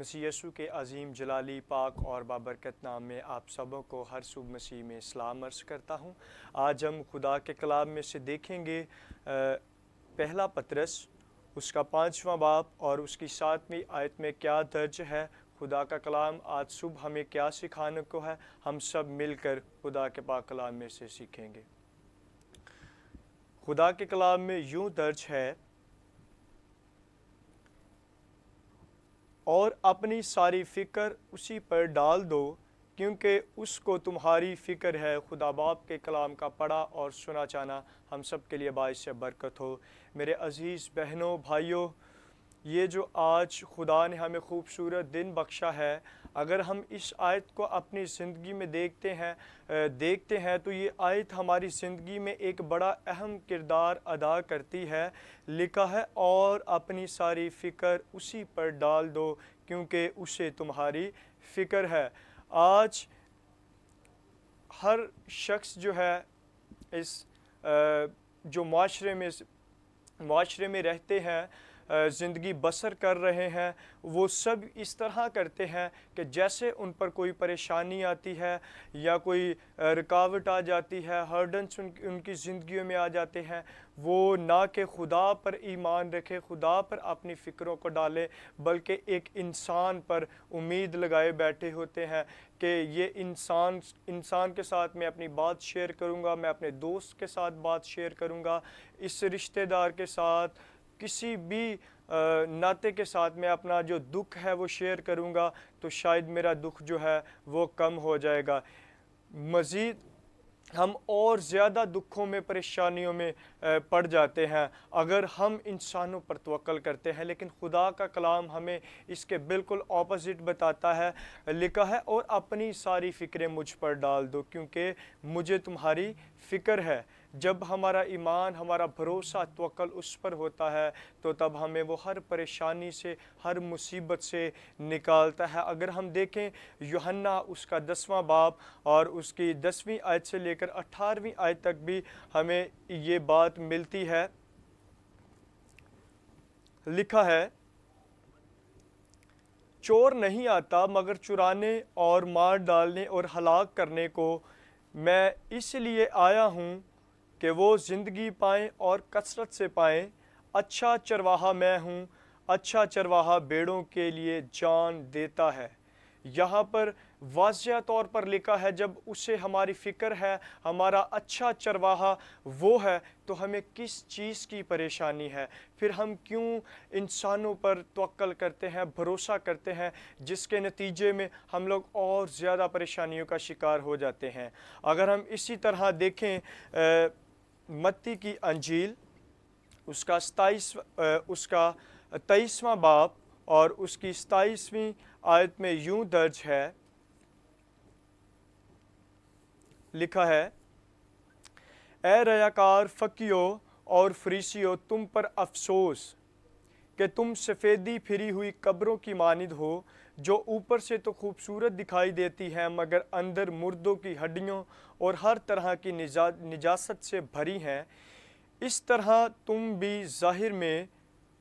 مسیح یسوع کے عظیم جلالی پاک اور بابرکت نام میں آپ سبوں کو ہر صبح مسیح میں سلام عرض کرتا ہوں۔ آج ہم خدا کے کلام میں سے دیکھیں گے پہلا پطرس اس کا 5واں باب اور اس کی 7ویں آیت میں کیا درج ہے۔ خدا کا کلام آج صبح ہمیں کیا سکھانے کو ہے، ہم سب مل کر خدا کے پاک کلام میں سے سیکھیں گے۔ خدا کے کلام میں یوں درج ہے، اور اپنی ساری فکر اسی پر ڈال دو کیونکہ اس کو تمہاری فکر ہے۔ خدا باپ کے کلام کا پڑھا اور سنا جانا ہم سب کے لیے باعث برکت ہو۔ میرے عزیز بہنوں بھائیوں، یہ جو آج خدا نے ہمیں خوبصورت دن بخشا ہے، اگر ہم اس آیت کو اپنی زندگی میں دیکھتے ہیں تو یہ آیت ہماری زندگی میں ایک بڑا اہم کردار ادا کرتی ہے۔ لکھا ہے، اور اپنی ساری فکر اسی پر ڈال دو کیونکہ اسے تمہاری فکر ہے۔ آج ہر شخص جو ہے اس جو معاشرے میں رہتے ہیں، زندگی بسر کر رہے ہیں، وہ سب اس طرح کرتے ہیں کہ جیسے ان پر کوئی پریشانی آتی ہے یا کوئی رکاوٹ آ جاتی ہے، ہرڈنس ان کی زندگیوں میں آ جاتے ہیں، وہ نہ کہ خدا پر ایمان رکھے، خدا پر اپنی فکروں کو ڈالے، بلکہ ایک انسان پر امید لگائے بیٹھے ہوتے ہیں کہ یہ انسان کے ساتھ میں اپنی بات شیئر کروں گا، میں اپنے دوست کے ساتھ بات شیئر کروں گا، اس رشتہ دار کے ساتھ، کسی بھی ناطے کے ساتھ میں اپنا جو دکھ ہے وہ شیئر کروں گا تو شاید میرا دکھ جو ہے وہ کم ہو جائے گا۔ مزید ہم اور زیادہ دکھوں میں، پریشانیوں میں پڑ جاتے ہیں اگر ہم انسانوں پر توکل کرتے ہیں، لیکن خدا کا کلام ہمیں اس کے بالکل اپوزٹ بتاتا ہے۔ لکھا ہے، اور اپنی ساری فکریں مجھ پر ڈال دو کیونکہ مجھے تمہاری فکر ہے۔ جب ہمارا ایمان، ہمارا بھروسہ، توکل اس پر ہوتا ہے تو تب ہمیں وہ ہر پریشانی سے، ہر مصیبت سے نکالتا ہے۔ اگر ہم دیکھیں یوحنا اس کا 10واں باب اور اس کی 10ویں آیت سے لے کر 18ویں آیت تک بھی ہمیں یہ بات ملتی ہے۔ لکھا ہے، چور نہیں آتا مگر چرانے اور مار ڈالنے اور ہلاک کرنے کو، میں اس لیے آیا ہوں کہ وہ زندگی پائیں اور کثرت سے پائیں۔ اچھا چرواہا میں ہوں، اچھا چرواہا بھیڑوں کے لیے جان دیتا ہے۔ یہاں پر واضح طور پر لکھا ہے، جب اسے ہماری فکر ہے، ہمارا اچھا چرواہا وہ ہے، تو ہمیں کس چیز کی پریشانی ہے؟ پھر ہم کیوں انسانوں پر توکل کرتے ہیں، بھروسہ کرتے ہیں، جس کے نتیجے میں ہم لوگ اور زیادہ پریشانیوں کا شکار ہو جاتے ہیں۔ اگر ہم اسی طرح دیکھیں متی کی انجیل اس کا 23واں باب اور اس کی 27ویں آیت میں یوں درج ہے، لکھا ہے، اے ریاکار فقیوں اور فریسیوں، تم پر افسوس کہ تم سفیدی پھری ہوئی قبروں کی مانند ہو، جو اوپر سے تو خوبصورت دکھائی دیتی ہیں مگر اندر مردوں کی ہڈیوں اور ہر طرح کی نجاست سے بھری ہیں۔ اس طرح تم بھی ظاہر میں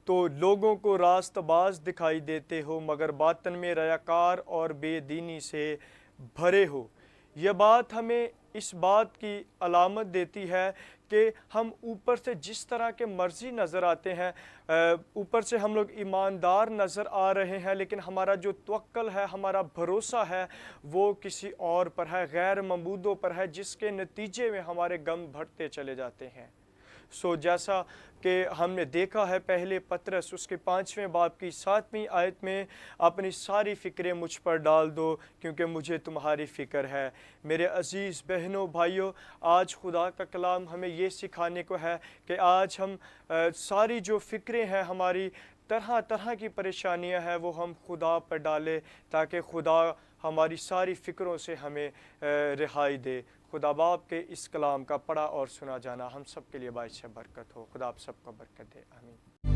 تو لوگوں کو راست باز دکھائی دیتے ہو مگر باطن میں ریاکار اور بے دینی سے بھرے ہو۔ یہ بات ہمیں اس بات کی علامت دیتی ہے کہ ہم اوپر سے جس طرح کے مرضی نظر آتے ہیں، اوپر سے ہم لوگ ایماندار نظر آ رہے ہیں، لیکن ہمارا جو توکل ہے، ہمارا بھروسہ ہے، وہ کسی اور پر ہے، غیر معبودوں پر ہے، جس کے نتیجے میں ہمارے غم بڑھتے چلے جاتے ہیں۔ جیسا کہ ہم نے دیکھا ہے پہلے پطرس اس کے 5ویں باب کی 7ویں آیت میں، اپنی ساری فکریں مجھ پر ڈال دو کیونکہ مجھے تمہاری فکر ہے۔ میرے عزیز بہنوں بھائیوں، آج خدا کا کلام ہمیں یہ سکھانے کو ہے کہ آج ہم ساری جو فکریں ہیں، ہماری طرح طرح کی پریشانیاں ہیں، وہ ہم خدا پر ڈالیں تاکہ خدا ہماری ساری فکروں سے ہمیں رہائی دے۔ خدا باپ کے اس کلام کا پڑھا اور سنا جانا ہم سب کے لیے باعث برکت ہو۔ خدا آپ سب کو برکت دے، آمین۔